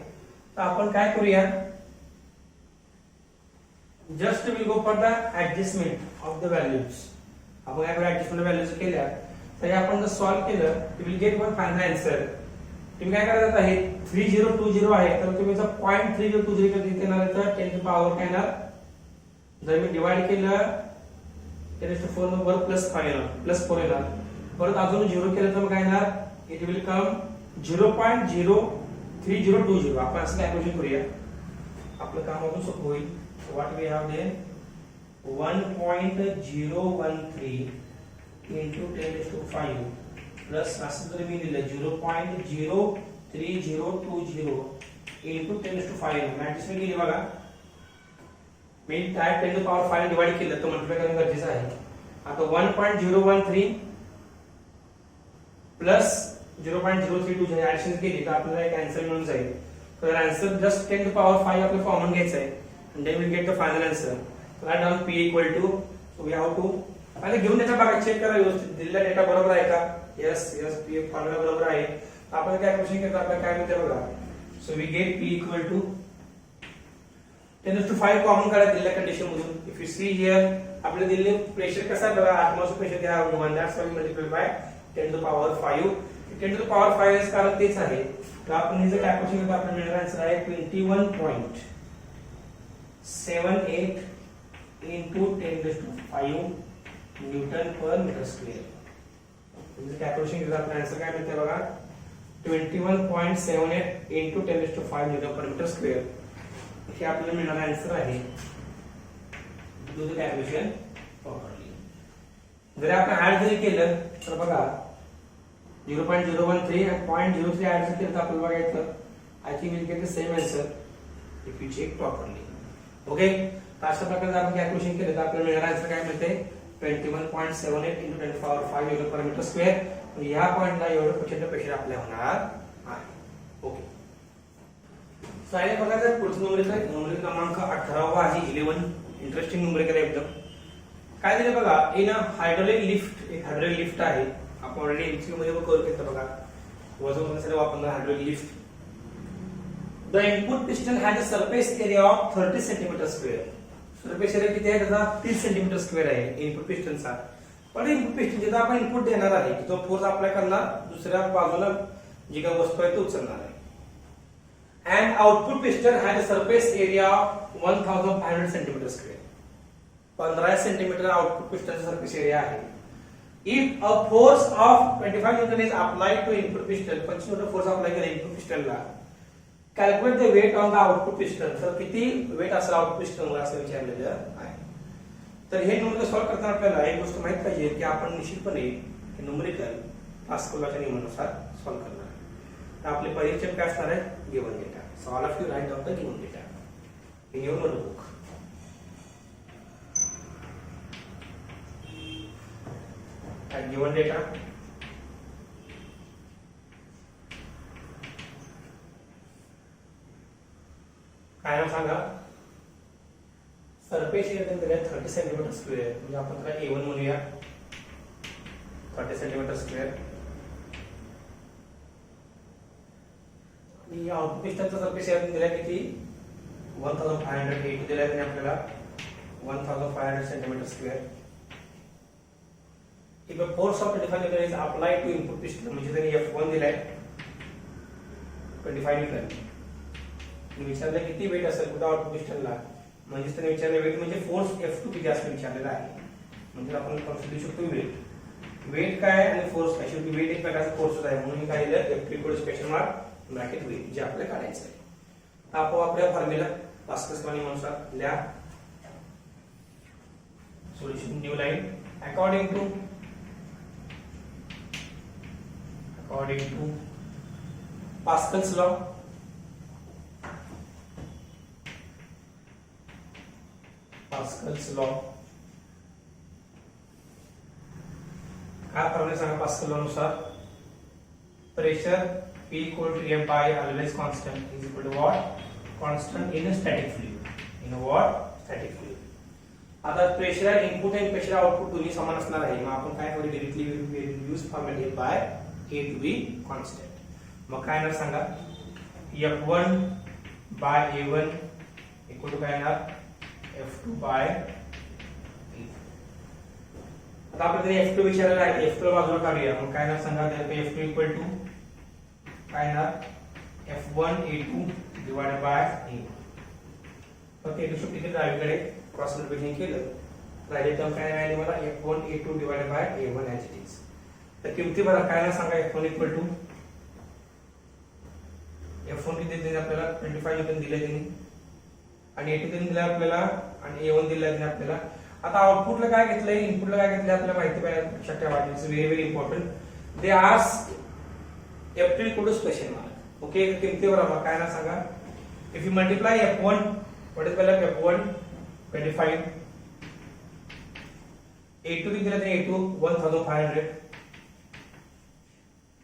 तर आपण काय करूया just will go for the adjustment of the values. आपण काय करूया ऍडजस्टमेंट व्हॅल्यूज केल्या तर हे आपण जर सॉल्व केलं you will get one final answer. तुम्ही काय करायचं आहे 3020 आहे तर तुम्ही जर 0.3020 किती येणार तर 10 ची पॉवर काय येणार, जर मी डिवाइड केलं 10⁴ वर प्लस 5 येणार प्लस 4 येणार, परत अजून 0 केलं तर मग काय येणार इट विल कम 0.033 3020 आपण असं कॅल्क्युलेशन करूया, आपलं काम अजून सोपं होईल. What we have then 1.013 into 10⁵ plus असं जर मी दिलं 0.03020 into 10⁵. मॅट्रिक्स मी गेली बघा, मी डायरेक्ट 10⁵ डिवाइड केलं तर मल्टिप्लाय करणं गरजेचं आहे. आता 1.013 प्लस 0.032 ऍडिशन केली तर आपल्याला एक आन्सर मिळून जाईल. तर आन्सर जस्ट 10⁵ आपलं कॉमन घ्यायचं आहे and then we get the final answer. Write down p equal to, so we have to पहिले घेऊन त्याचा बघा, चेक करा व्यवस्थित दिलेला डेटा बरोबर आहे का. यस p फॉर्म्युला बरोबर आहे. आपण कॅल्क्युलेशन करता आपल्याला काय मिळते बघा. So we get p equal to 10⁵ common करा दिलेल्या कंडिशन मधून. इफ यू सी हियर आपल्याला दिलेले प्रेशर कसं आहे बघा, atmospheric pressure द्या 1, that's why we multiply by 10⁵. 10⁵ कारण तेच आहे. तर आपण हे जर कॅल्क्युलेशन करता आपल्याला मिळणार आन्सर आहे 21.78 into 10⁵ Newton per metre square. म्हणजे कॅल्क्युलेशन केलं आपल्याला आन्सर काय मिळते बघा 21.78 into 10⁵ Newton per metre square. हे आपल्याला मिळणार आन्सर आहे. Do the calculation properly. जर आपण ऍड जरी केलं तर बघा 0.013 and 0.03 ऍड जर केलं तर आपल्याला बघायचं I think will get the same answer if you check properly. Okay, तर अशा प्रकारे आपण कॅल्क्युलेशन केलं तर आपल्याला मिळणार आन्सर काय मिळते 21.78 into 10⁵ Newton per metre square. या पॉइंटला एवढं प्रचंड प्रेशर आपल्या होणार आहे. ओके, सायले बघायचं पुढचं न्यूमरिकल क्रमांक 18 आहे 11. इंटरेस्टिंग न्यूमरिकल आहे एकदम. काय दिलं बघा, इन अ हायड्रोलिक लिफ्ट, एक हायड्रोलिक लिफ्ट आहे. आपण ऑलरेडी एमसीक्यू मध्ये कव्हर केलं बघा, वजन उचलण्यासाठी वापरणार hydraulic lift. The input piston has a surface area of 30 centimetre square. Surface area किती आहे त्याचा 30 सेंटीमीटर स्क्वेअर आहे इनपुट पिस्टनचा. पण इनपुट पिस्टन जिथं आपण इनपुट देणार आहे तो फोर्स अप्लाय करणार दुसऱ्या बाजूला जी काही वस्तू आहे ती उचलणार आहे. And output piston has a surface area of 1500 centimetre square. 15 centimetre output पिस्टनचा सरफेस एरिया आहे. If a force of 25 Newton is applied to input piston, 25 Newton force apply केला input piston ला, calculate the weight on the output piston. तर किती weight असेल output piston वर असं विचारलेलं आहे. तर हे न्यूमरिकल सॉल्व्ह करताना आपल्याला एक गोष्ट माहित पाहिजे की आपण निश्चितपणे हे न्यूमरिकल पास्कलच्या नियमानुसार सॉल्व्ह करणार आहे. तर आपले पहिली स्टेप काय असणार आहे, given data. So all of you write down the given data in your notebook. Given data काय नाव सांगा. सरफेस एरिया दिलाय 30 सेंटीमीटर स्क्वेअर, म्हणजे आपण त्याला A1 म्हणूया 30 सेंटीमीटर स्क्वेअर. आणि आउटपुट पिस्टनचा सरफेस एरिया दिलाय किती 1580 दिलाय त्याने आपल्याला 1500 centimetre square. If a force of 25 Newton is applied to input piston, म्हणजे त्यांनी F1 दिलाय 25 न्यूटन. विचारलं किती वेट असेल कुठं आउटपुट पिस्टनला, म्हणजे त्यांनी विचारलं वेट म्हणजे फोर्स F2 किती असेल विचारलेला आहे. म्हणजे आपण कॉन्सेप्ट देऊ शकतो वेट. वेट काय आणि फोर्स काय, शेवटी वेट एक प्रकारचा फोर्सच आहे म्हणून मी काय दिलं F2 special mark bracket weight जे आपल्याला काढायचं आहे. आपण आपल्या फॉर्म्युला पास्कल्स लॉ अनुसार लिहा. Solution new line according to Pascal's law, काय फॉर्म्युला सांगा पास्कल लॉ नुसार. Pressure P equal to F by always constant is equal to what? Constant in a static fluid. In a what? Static fluid. आता pressure input आणि pressure output दोन्ही समान असणार आहे. मग आपण काय करू directly use formula F by A to be constant. मग काय येणार सांगा F1 by A1 equal to काय येणार F2 by A. आता आपल्याला F2 विचारलेला आहे, F2 बाजूला काढूया. मग काय येणार सांगा F2 equal to काय येणार F1 A2 divided by A. फक्त A2 शिफ्ट इथे डावीकडे क्रॉस मल्टिप्लिकेशन केलं राहिले टर्म काय राहिले मला F1 A2 divided by A1 as it is. तर किमती बघा काय ना सांगा F1 equal to F1 किती दिले आपल्याला 25 न्यूटन दिले त्यांनी आणि A2 त्यांनी दिला आपल्याला आणि A1 दिला त्यांनी आपल्याला. आता आउटपुटला काय घेतलंय इनपुटला काय घेतलंय आपल्याला माहिती पाहिजे लक्षात ठेवा. It's very very important. They ask F2 equal to question mark. Okay किमतीवर आला काय ना सांगा. If you multiply F1 what is called F1 25 A2 किती दिला त्यांनी A2 1500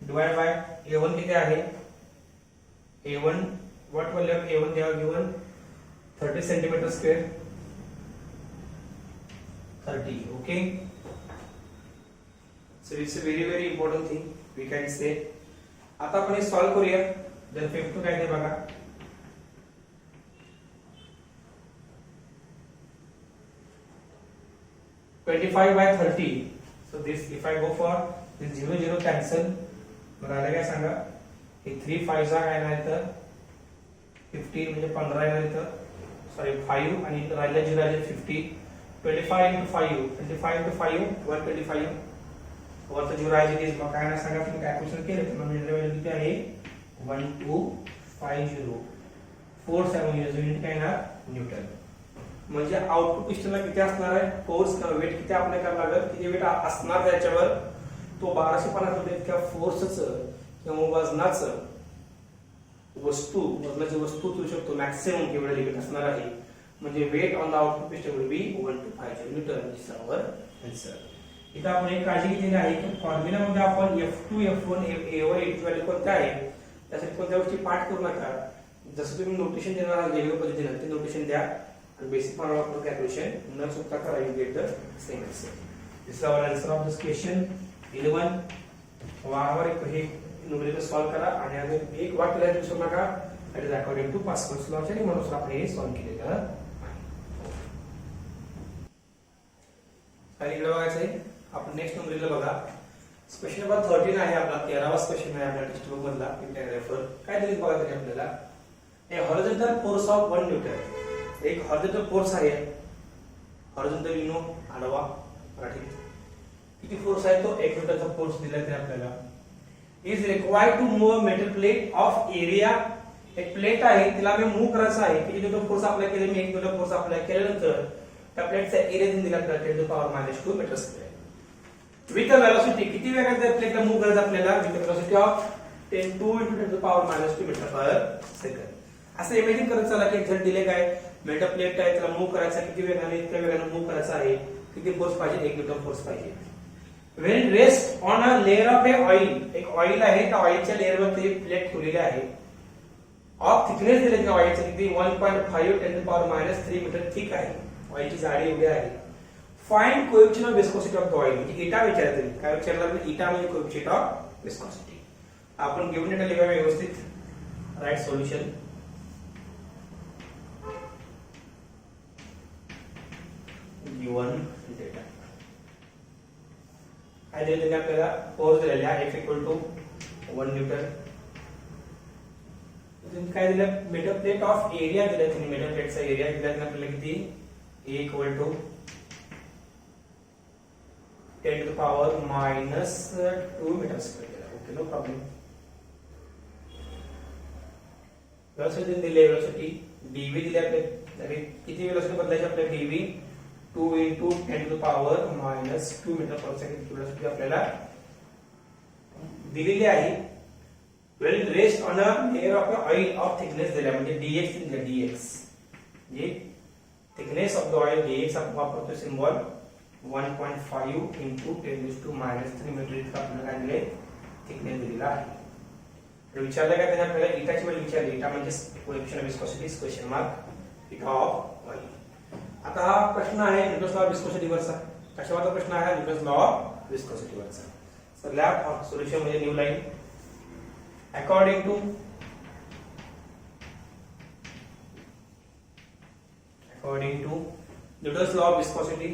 डिवाइड बाय A1 किती आहे A1 what value of A1 they are given 30 centimeter square 30. Okay, so it's a very very important thing we can say. आता आपण हे solve करूया. जर 52 काय ते बघा. $25 by 30. So this if I go for this 0 0 cancel. मग आला काय सांगा. हे 3 5 चा काय नाही तर 15 म्हणजे 15 येणार इथं. सॉरी 5 आणि इथं राहिलं 0 राहिले 50. 25 into 5 25 into 5 125 वरचं 0 आहे जे मग काय ना सांगा. तुम्ही कॅल्क्युलेशन केलं तर मग व्हॅल्यू किती आहे 1250 470 युनिट काय येणार न्यूटन. म्हणजे आउटपुट पिस्टनला किती असणार आहे फोर्स किंवा वेट किती अप्लाय करावं लागेल किती वेट असणार त्याच्यावर तो 1250 मीटर इतक्या फोर्सचं किंवा वजनाचं वजनाची वस्तू ठेवू शकतो मॅक्सिमम केवढं लिमिट असणार आहे. म्हणजे weight on the output piston will be 1250 newton. This is our answer. इथं आपण एक काळजी घेतलेली आहे की फॉर्म्युलामध्ये आपण F2 F1 A1 A2 value कोणत्या आहे त्यासाठी कोणत्या गोष्टी पाठ करू नका. जसं तुम्ही नोटेशन देणार आहात वेगवेगळ्या पद्धतीने ते नोटेशन द्या आणि बेसिक फॉर्म्युला वापरून कॅल्क्युलेशन न चुकता करा. You get the same answer. This is our answer of this question 11. वारंवार हे न्यूमेरिकल सॉल्व करा आणि अजून एक वाक्य लिहायचं विसरू नका. It is according to Pascal's law आणि म्हणून आपण हे सॉल्व केलेलं आहे. आणि इकडे बघायचंय आपण नेक्स्ट न्यूमेरिकल बघा. क्वेश्चन नंबर 13 आहे आपला 13वा क्वेश्चन आहे आपल्या टेक्स्ट बुक मधला. पॅराग्राफर काय दिले बघा तरी आपल्याला. ए हॉरिझॉन्टल फोर्स ऑफ 1 न्यूटन. एक हॉरिझॉन्टल फोर्स आहे. हॉरिझॉन्टल यू नो आडवा मराठीत किती फोर्स आहे तो 1 न्यूटनचा फोर्स दिला आहे आपल्याला. Is required to move metal plate of area. एक प्लेट आहे तिला मी मूव करायचं आहे. किती न्यूटन फोर्स अप्लाय केले मी 1 न्यूटन फोर्स अप्लाय केल्यानंतर त्या प्लेटचा एरिया दिला आपल्याला 10 to the power -2 metre square. With a velocity किती वेगाने त्या प्लेटला मूव करायचं आपल्याला with a velocity of 10 to 10 to the power -2 metre per second. असं इमॅजिन करत चला की एक्झॅक्ट दिले काय मेटल प्लेट आहे त्याला मूव करायचा किती वेगाने इतक्या वेगाने मूव करायचा आहे किती फोर्स पाहिजे 1 न्यूटन फोर्स पाहिजे. when rest on a layer of a oil. एक ऑइल आहे त्या ऑइलच्या लेअरवरती प्लेट ठेवलेली आहे. ऑफ थिकनेस दिले त्या ऑइलचं किती 1.5 10 to the power -3 metre thick आहे. ऑइलची जाडी एवढी आहे. Find coefficient of viscosity of the oil. म्हणजे इटा विचारते काय विचारलं म्हणजे इटा म्हणजे कोएफिशिएंट ऑफ विस्कोसिटी. आपण गिवन डेटा लिहा व्यवस्थित. Right solution. गिवन डेटा काय दिले त्यांनी आपल्याला फोर्स दिलेला आहे F इक्वल टू 1 न्यूटन. काय दिलं मेटल प्लेट ऑफ एरिया दिला त्यांनी. मेटल प्लेटचा एरिया दिला आपल्याला किती A equal to 10 to the power -2 metre square. Okay no problem. Velocity दिली वेलोसिटी dv दिली आपल्याला किती वेलोसिटी बदलायची आपल्याला dv 2 into 10 to the power -2 metre per second velocity आपल्याला दिलेली आहे. Well rest on a layer of oil of thickness दिला म्हणजे dx दिला dx. जे thickness of the oil dx आपण वापरतो सिंबल 1.5 into 10 to -3 मीटर इतका आपल्याला काय दिले थिकनेस दिलेला आहे. तर विचारलं काय त्याने आपल्याला इटाची व्हॅल्यू विचारली. इटा म्हणजे coefficient of viscosity question mark इटा ऑफ ऑइल. आता हा प्रश्न आहे न्यूटन्स लॉ ऑफ विस्कोसिटी वरचा. कशावरचा प्रश्न आहे न्यूटन्स लॉ ऑफ विस्कोसिटी वरचा. सो लॅब ऑफ सोल्युशन म्हणजे new line. According to Newton's law of viscosity.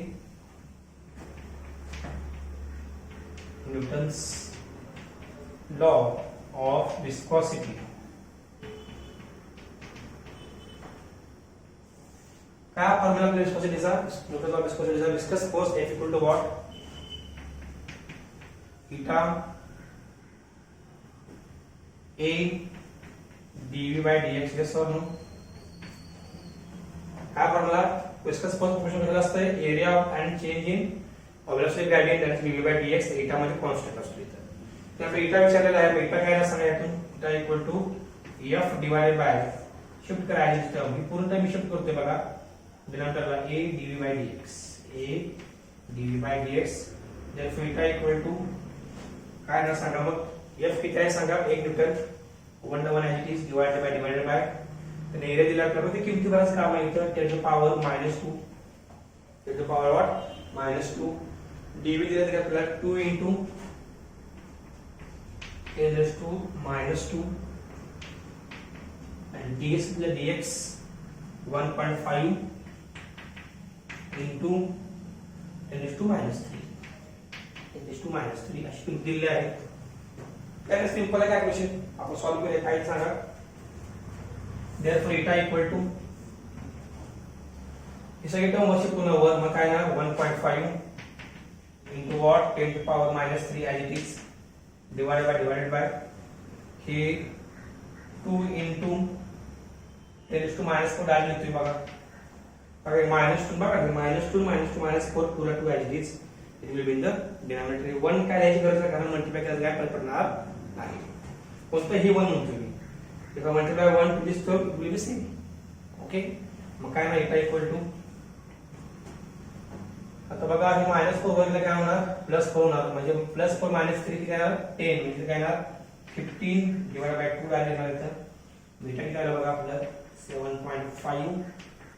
Newton's law of viscosity काय फॉर्म्युला विस्कोसिटीचा न्यूटन लॉ ऑफ विस्कोसिटीचा viscous force F equal to what eta A dv by dx, yes or no? काय formula viscous function कसं असतं area and change in velocity gradient that is dv by dx eta मध्ये constant असतो इथं. तर आपण एटा विचारलेला आहे, एटा काय सांगा यातून eta equal to f divided by shift करायची टर्म ही पूर्ण टाइम शिफ्ट करतोय बघा डिनॉमिनेटरला a dv by dx, a dv by dx, then eta equal to काय ना सांगा मग f किती आहे सांगा 1 newton 1/1 as it is divided by तर एरिया दिला आपल्याला ते किमती बराच काम आहे इथं 10 to power -2 10 to power what -2 dv दिला तर आपल्याला 2 into 10 raised to -2 and dx दिला dx 1.5 into 10 raised to -3 10 raised to -3 अशी किमती दिली आहे. काय सिंपल आहे कॅल्क्युलेशन आपण सॉल्व करूया काय सांगा. Therefore eta equal to हे सगळे टर्म वरची पूर्ण वर मग काय ना 1.5 into what 10 to power -3 as it is divided by हे 2 into 10 to -4 डाल लिहितोय बघा बघा -2 बघा -2 -4 पुरा 2 as it is it will be in the denominator. 1 काय द्यायची गरज नाही कारण मल्टिप्लाय केल्यास काय फरक पडणार नाही. फक्त हे 1 म्हणतोय मी if I multiply 1 to this term it will be same. Okay, मग काय ना eta equal to आता बघा हे -4 वरला काय होणार +4 होणार म्हणजे +4 -3 किती येणार 10 म्हणजे काय येणार 15 डिवाइड बाय 2 व्हॅल्यू येणार इथं बीटा किती आलं बघा आपलं 7.5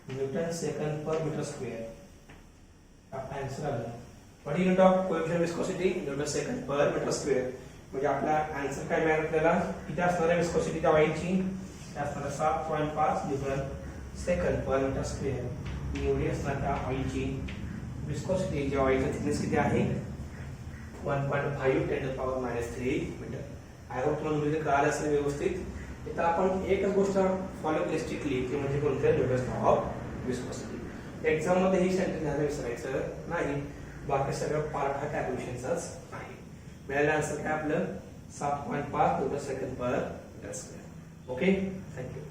newton second per metre square. आपला आन्सर आला. What unit of coefficient viscosity newton second per metre square म्हणजे आपला आन्सर काय मिळाला आपल्याला किती असणार आहे विस्कोसिटी त्या ऑइलची असणार 7.5 newton second per metre square एवढी असणार त्या ऑइलची विस्कोसिटी. ज्या ऑइलचा थिकनेस किती आहे 1.5 10 to power -3 metre. I hope तुम्हाला म्हणजे कळालं असेल व्यवस्थित. इथं आपण एकच गोष्ट फॉलो केली स्ट्रिक्टली की म्हणजे कोणत्या Newton's law of viscosity. Exam मध्ये ही सेंटेन्स घ्यायला विसरायचं नाही, बाकी सगळं पार्ट हा कॅल्क्युलेशनचाच आहे. मिळालेलं आन्सर काय आपलं 7.5 newton second per metre square. Okay, thank you.